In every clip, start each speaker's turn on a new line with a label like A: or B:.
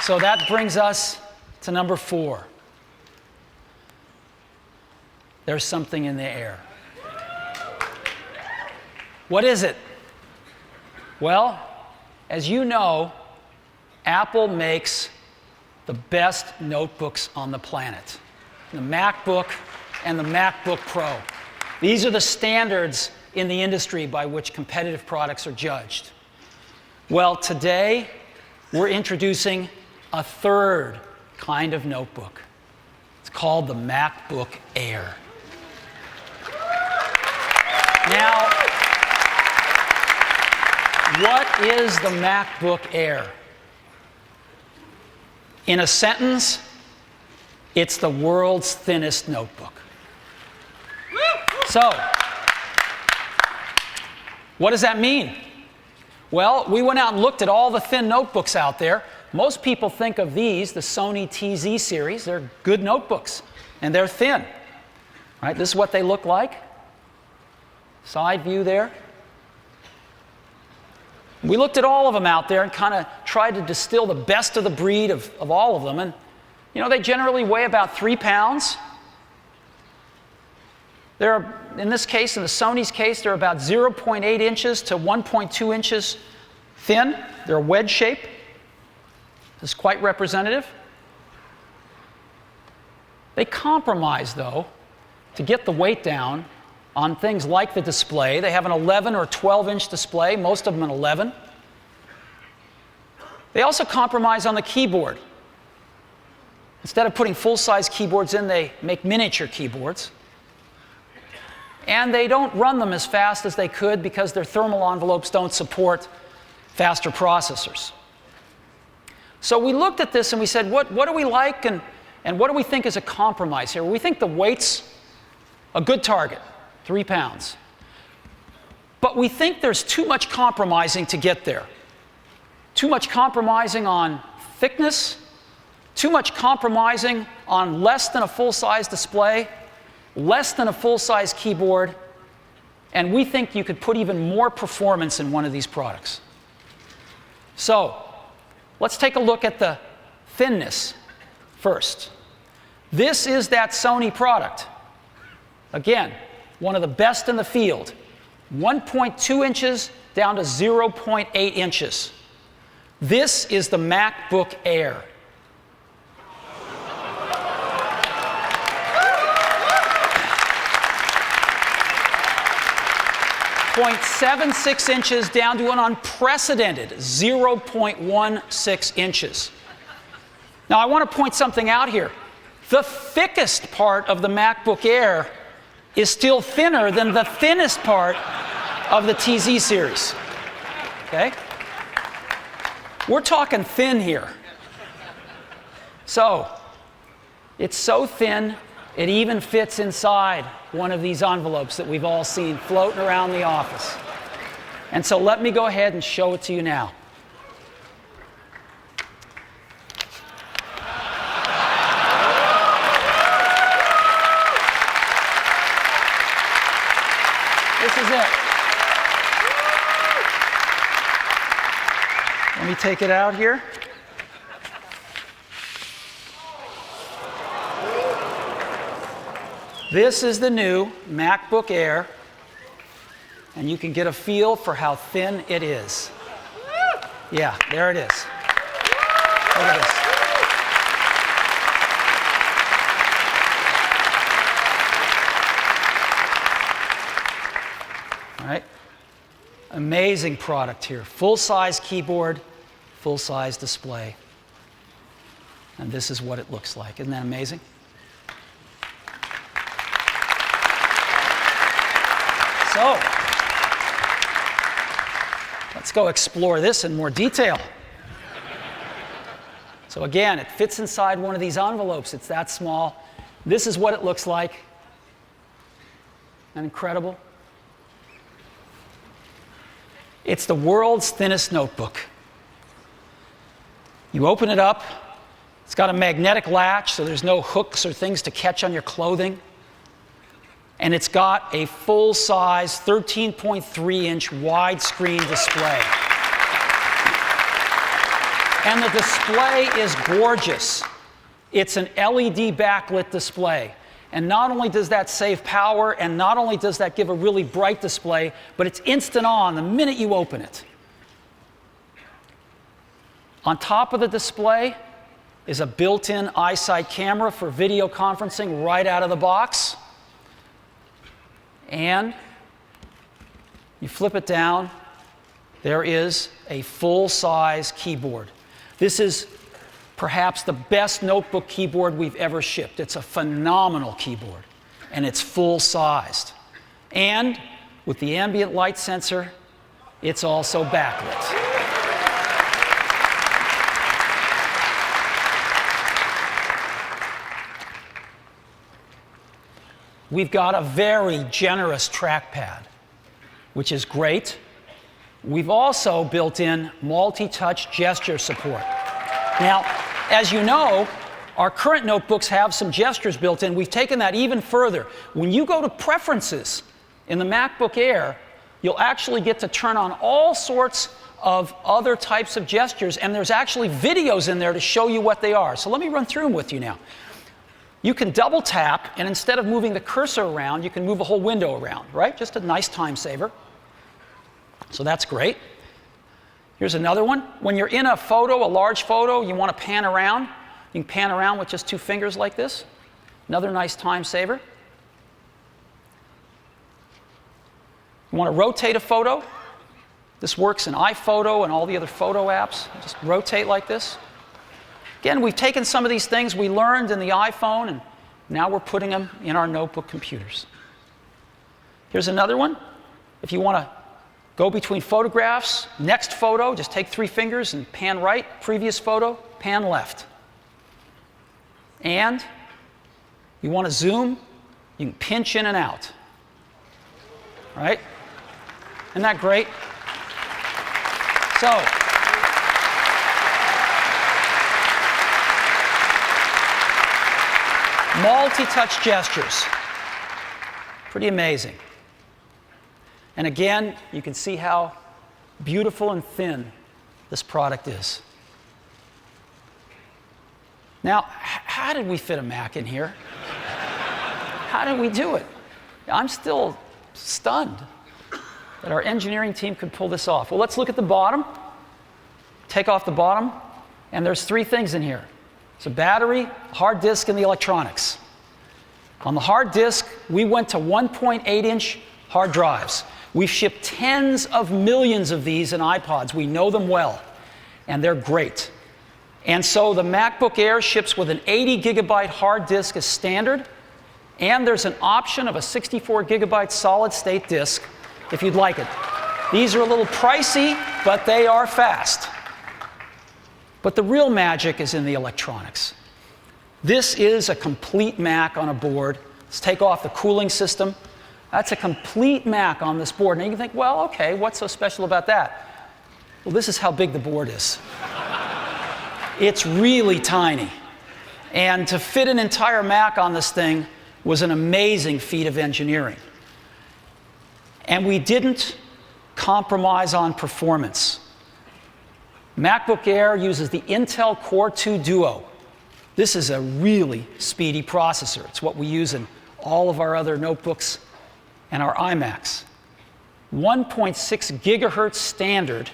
A: So that brings us to number 4. There's something in the air. What is it? Well, as you know, Apple makes the best notebooks on the planet. The MacBook and the MacBook Pro. These are the standards in the industry by which competitive products are judged. Well, today, we're introducing a third kind of notebook. It's called the MacBook Air. Now, what is the MacBook Air? In a sentence, it's the world's thinnest notebook. So, what does that mean? Well, we went out and looked at all the thin notebooks out there. Most people think of these, the Sony TZ series. They're good notebooks, and they're thin. Right? This is what they look like. Side view there. We looked at all of them out there and kind of tried to distill the best of the breed of all of them. And, you know, they generally weigh about 3 pounds. They're, in this case, in the Sony's case, they're about 0.8 inches to 1.2 inches thin. They're a wedge shape. This is quite representative. They compromise, though, to get the weight down on things like the display. They have an 11 or 12-inch display, most of them an 11. They also compromise on the keyboard. Instead of putting full-size keyboards in, they make miniature keyboards. And they don't run them as fast as they could because their thermal envelopes don't support faster processors. So we looked at this and we said, what do we like and what do we think is a compromise here? We think the weight's a good target, 3 pounds. But we think there's too much compromising to get there. Too much compromising on thickness, too much compromising on less than a full-size display, less than a full-size keyboard, and we think you could put even more performance in one of these products. So, let's take a look at the thinness first. This is that Sony product. Again, one of the best in the field. 1.2 inches down to 0.8 inches. This is the MacBook Air. 0.76 inches down to an unprecedented 0.16 inches. Now, I want to point something out here. The thickest part of the MacBook Air is still thinner than the thinnest part of the TZ series. Okay? We're talking thin here. So, it's so thin, it even fits inside one of these envelopes that we've all seen floating around the office. And so let me go ahead and show it to you now. This is it. Let me take it out here. This is the new MacBook Air, and you can get a feel for how thin it is. Yeah, there it is. Look at this. All right. Amazing product here. Full-size keyboard, full-size display. And this is what it looks like. Isn't that amazing? So, let's go explore this in more detail. So again, it fits inside one of these envelopes. It's that small. This is what it looks like. Isn't that incredible? It's the world's thinnest notebook. You open it up. It's got a magnetic latch, so there's no hooks or things to catch on your clothing. And it's got a full-size 13.3-inch widescreen display. And the display is gorgeous. It's an LED backlit display. And not only does that save power, and not only does that give a really bright display, but it's instant on the minute you open it. On top of the display is a built-in iSight camera for video conferencing right out of the box. And you flip it down, there is a full-size keyboard. This is perhaps the best notebook keyboard we've ever shipped. It's a phenomenal keyboard, and it's full-sized. And with the ambient light sensor, it's also backlit. We've got a very generous trackpad, which is great. We've also built in multi-touch gesture support. Now, as you know, our current notebooks have some gestures built in. We've taken that even further. When you go to Preferences in the MacBook Air, you'll actually get to turn on all sorts of other types of gestures, and there's actually videos in there to show you what they are. So let me run through them with you now. You can double tap, and instead of moving the cursor around, you can move a whole window around, right? Just a nice time saver. So that's great. Here's another one. When you're in a photo, a large photo, you want to pan around. You can pan around with just 2 fingers like this. Another nice time saver. You want to rotate a photo. This works in iPhoto and all the other photo apps. Just rotate like this. Again, we've taken some of these things we learned in the iPhone, and now we're putting them in our notebook computers. Here's another one. If you want to go between photographs, next photo, just take 3 fingers and pan right, previous photo, pan left. And you want to zoom, you can pinch in and out. Right? Isn't that great? So, multi-touch gestures. Pretty amazing. And again, you can see how beautiful and thin this product is. Now, how did we fit a Mac in here? How did we do it? I'm still stunned that our engineering team could pull this off. Well, let's look at the bottom. Take off the bottom, and there's 3 things in here. It's a battery, hard disk, and the electronics. On the hard disk, we went to 1.8-inch hard drives. We've shipped tens of millions of these in iPods. We know them well, and they're great. And so the MacBook Air ships with an 80-gigabyte hard disk as standard, and there's an option of a 64-gigabyte solid-state disk if you'd like it. These are a little pricey, but they are fast. But the real magic is in the electronics. This is a complete Mac on a board. Let's take off the cooling system. That's a complete Mac on this board. And you can think, well, okay, what's so special about that? Well, this is how big the board is. It's really tiny. And to fit an entire Mac on this thing was an amazing feat of engineering. And we didn't compromise on performance. MacBook Air uses the Intel Core 2 Duo. This is a really speedy processor. It's what we use in all of our other notebooks and our iMacs. 1.6 gigahertz standard,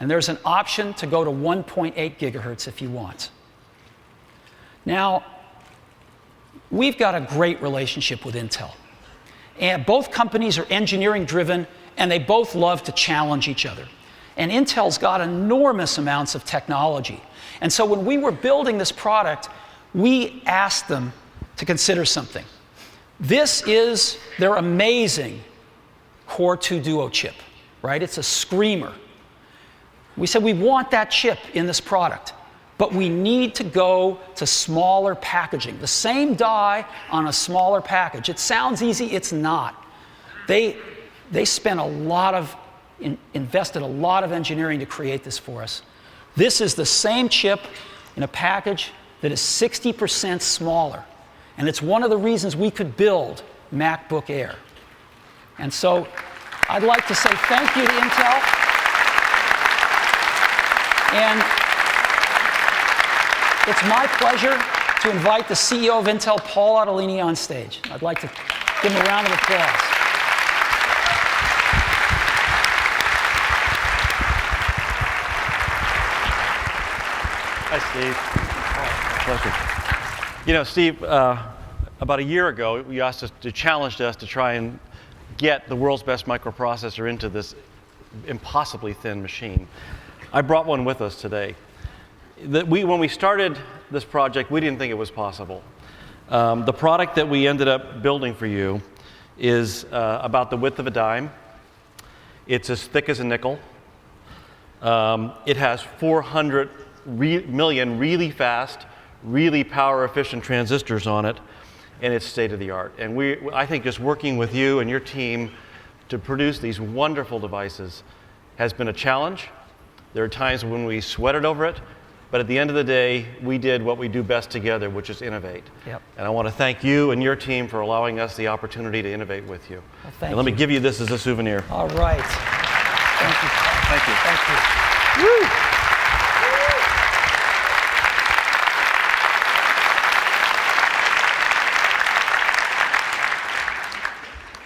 A: and there's an option to go to 1.8 gigahertz if you want. Now, we've got a great relationship with Intel. And both companies are engineering driven, and they both love to challenge each other. And Intel's got enormous amounts of technology. And so when we were building this product, we asked them to consider something. This is their amazing Core 2 Duo chip, right? It's a screamer. We said we want that chip in this product, but we need to go to smaller packaging. The same die on a smaller package. It sounds easy, it's not. They spent a lot of invested a lot of engineering to create this for us. This is the same chip in a package that is 60% smaller. And it's one of the reasons we could build MacBook Air. And so I'd like to say thank you to Intel. And It's my pleasure to invite the CEO of Intel, Paul Otellini, on stage. I'd like to give him a round of applause.
B: Hi, Steve. Pleasure. You know, Steve, about a year ago, you challenged us to try and get the world's best microprocessor into this impossibly thin machine. I brought one with us today. When we started this project, we didn't think it was possible. The product that we ended up building for you is about the width of a dime. It's as thick as a nickel. It has 400 million really fast, really power-efficient transistors on it, and it's state-of-the-art. And I think just working with you and your team to produce these wonderful devices has been a challenge. There are times when we sweated over it, but at the end of the day, we did what we do best together, which is innovate.
A: Yep.
B: And I want to thank you and your team for allowing us the opportunity to innovate with you.
A: Well, thank you.
B: Let me give you this as a souvenir.
A: All right. Thank you.
B: Thank you.
A: Thank you. Woo!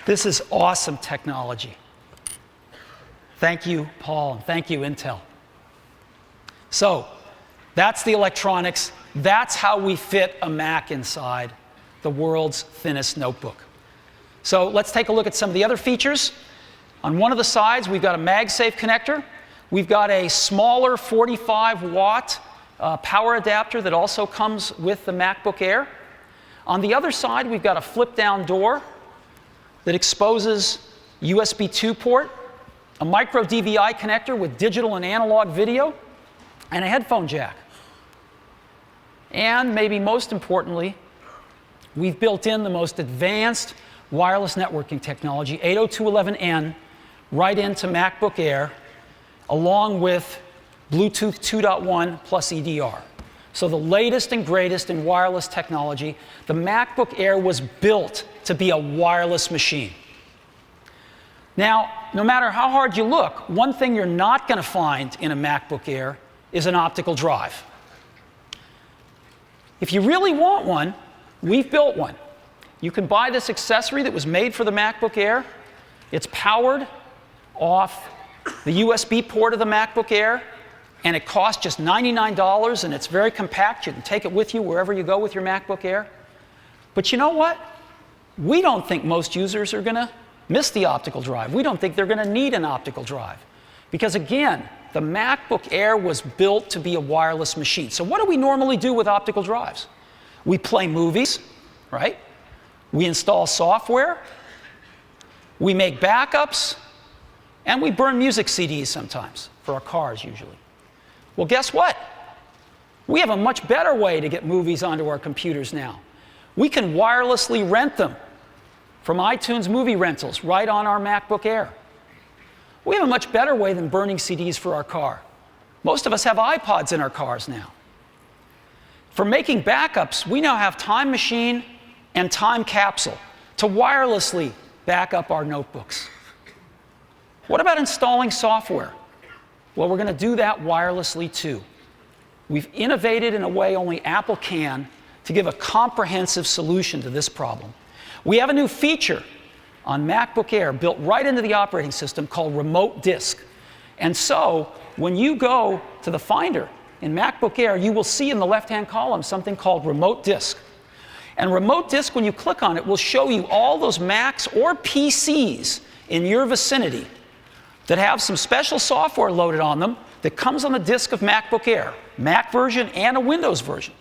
A: This is awesome technology. Thank you, Paul, and thank you, Intel. So, that's the electronics. That's how we fit a Mac inside the world's thinnest notebook. So let's take a look at some of the other features. On one of the sides, we've got a MagSafe connector. We've got a smaller 45-watt power adapter that also comes with the MacBook Air. On the other side, we've got a flip-down door that exposes USB 2 port, a micro DVI connector with digital and analog video, and a headphone jack. And maybe most importantly, we've built in the most advanced wireless networking technology, 802.11n, right into MacBook Air, along with Bluetooth 2.1 plus EDR. So the latest and greatest in wireless technology. The MacBook Air was built to be a wireless machine. Now, no matter how hard you look, one thing you're not going to find in a MacBook Air is an optical drive. If you really want one, we've built one. You can buy this accessory that was made for the MacBook Air. It's powered off the USB port of the MacBook Air, and it costs just $99, and it's very compact. You can take it with you wherever you go with your MacBook Air. But you know what? We don't think most users are going to miss the optical drive. We don't think they're going to need an optical drive. Because again, the MacBook Air was built to be a wireless machine. So what do we normally do with optical drives? We play movies, right? We install software. We make backups. And we burn music CDs sometimes, for our cars usually. Well, guess what? We have a much better way to get movies onto our computers now. We can wirelessly rent them from iTunes Movie Rentals right on our MacBook Air. We have a much better way than burning CDs for our car. Most of us have iPods in our cars now. For making backups, we now have Time Machine and Time Capsule to wirelessly back up our notebooks. What about installing software? Well, we're going to do that wirelessly too. We've innovated in a way only Apple can to give a comprehensive solution to this problem. We have a new feature on MacBook Air built right into the operating system called Remote Disk. And so when you go to the Finder in MacBook Air, you will see in the left-hand column something called Remote Disk. And Remote Disk, when you click on it, will show you all those Macs or PCs in your vicinity that have some special software loaded on them that comes on the disk of MacBook Air, Mac version and a Windows version.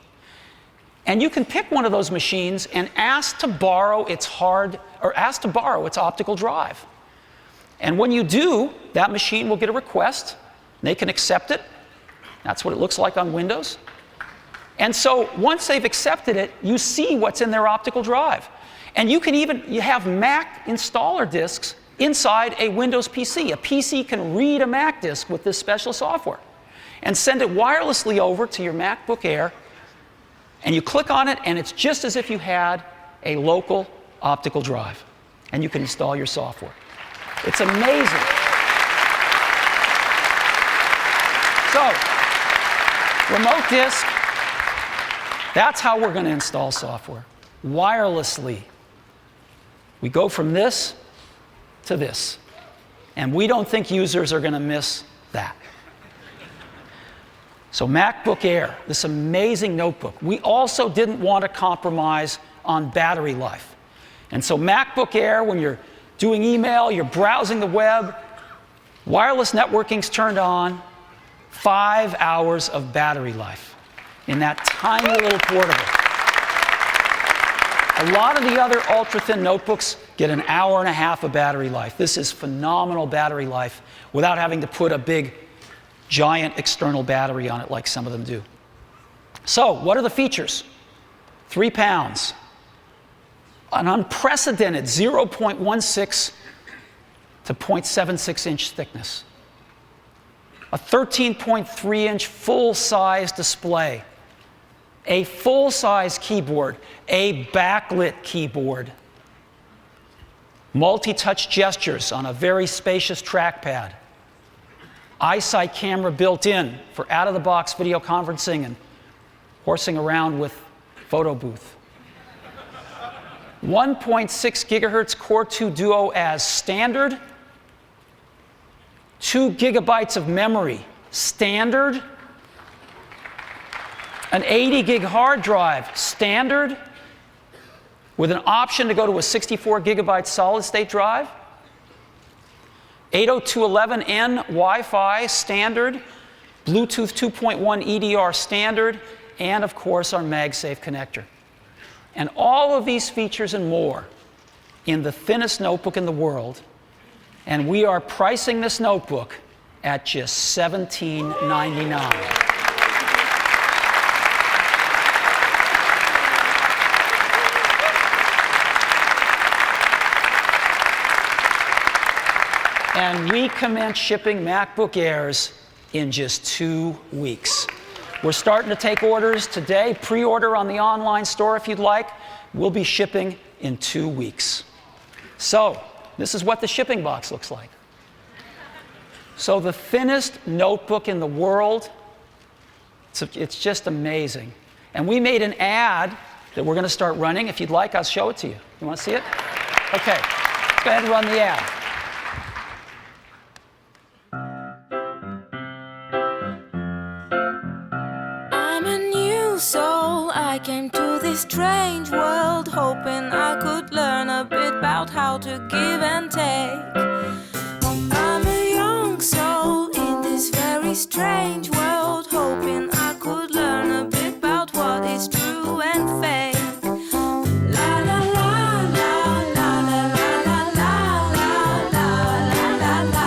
A: And you can pick one of those machines and ask to borrow its optical drive. And when you do, that machine will get a request. They can accept it. That's what it looks like on Windows. And so once they've accepted it, you see what's in their optical drive. And you have Mac installer disks inside a Windows PC. A PC can read a Mac disk with this special software and send it wirelessly over to your MacBook Air. And you click on it, and it's just as if you had a local optical drive. And you can install your software. It's amazing. So, Remote Disk That's how we're going to install software, wirelessly. We go from this to this. And we don't think users are going to miss that. So MacBook Air, this amazing notebook. We also didn't want to compromise on battery life. And so MacBook Air, when you're doing email, you're browsing the web, wireless networking's turned on, 5 hours of battery life in that tiny little portable. A lot of the other ultra-thin notebooks get an hour and a half of battery life. This is phenomenal battery life without having to put a big, giant external battery on it like some of them do. So, what are the features? 3 pounds. An unprecedented 0.16 to 0.76 inch thickness. A 13.3-inch full-size display. A full-size keyboard, a backlit keyboard, multi-touch gestures on a very spacious trackpad, eyesight camera built in for out-of-the-box video conferencing and horsing around with photo booth. 1.6 gigahertz Core 2 Duo as standard, 2 gigabytes of memory standard, an 80 gig hard drive, standard, with an option to go to a 64 gigabyte solid state drive, 802.11n Wi-Fi standard, Bluetooth 2.1 EDR standard, and of course our MagSafe connector. And all of these features and more in the thinnest notebook in the world, and we are pricing this notebook at just $17.99. And we commence shipping MacBook Airs in just 2 weeks. We're starting to take orders today. Pre-order on the online store if you'd like. We'll be shipping in 2 weeks. So, this is what the shipping box looks like. So the thinnest notebook in the world, it's just amazing. And we made an ad that we're going to start running. If you'd like, I'll show it to you. You want to see it? Okay, go ahead and run the ad.
C: So I came to this strange world, hoping I could learn a bit about how to give and take. I'm a young soul in this very strange world, hoping I could learn a bit about what is true and fake. La la la la la la la la la la la la la.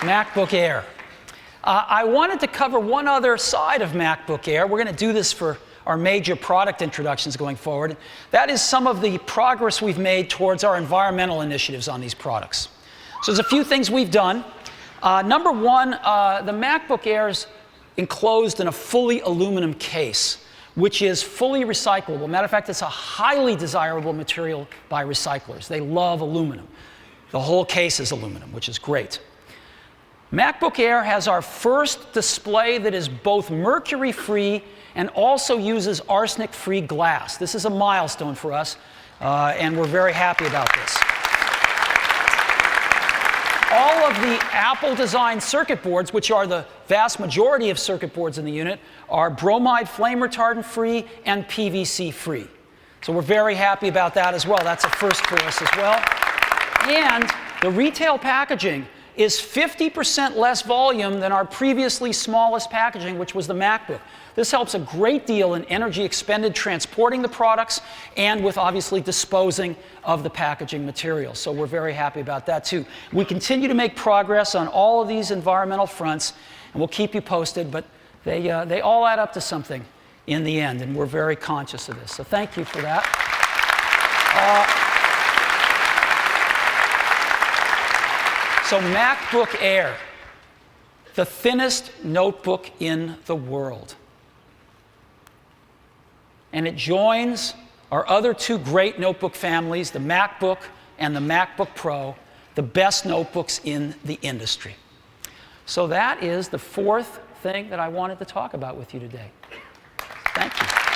A: MacBook Air. I wanted to cover one other side of MacBook Air. We're going to do this for our major product introductions going forward. That is some of the progress we've made towards our environmental initiatives on these products. So there's a few things we've done. Number one, the MacBook Air is enclosed in a fully aluminum case, which is fully recyclable. Matter of fact, it's a highly desirable material by recyclers. They love aluminum. The whole case is aluminum, which is great. MacBook Air has our first display that is both mercury-free and also uses arsenic-free glass. This is a milestone for us, and we're very happy about this. All of the Apple-designed circuit boards, which are the vast majority of circuit boards in the unit, are bromide flame retardant-free and PVC-free. So we're very happy about that as well. That's a first for us as well. And the retail packaging is 50% less volume than our previously smallest packaging, which was the MacBook. This helps a great deal in energy expended transporting the products and with obviously disposing of the packaging materials. So we're very happy about that too. We continue to make progress on all of these environmental fronts, and we'll keep you posted, but they all add up to something in the end, and we're very conscious of this. So thank you for that. So MacBook Air, the thinnest notebook in the world. And it joins our other two great notebook families, the MacBook and the MacBook Pro, the best notebooks in the industry. So that is the fourth thing that I wanted to talk about with you today. Thank you.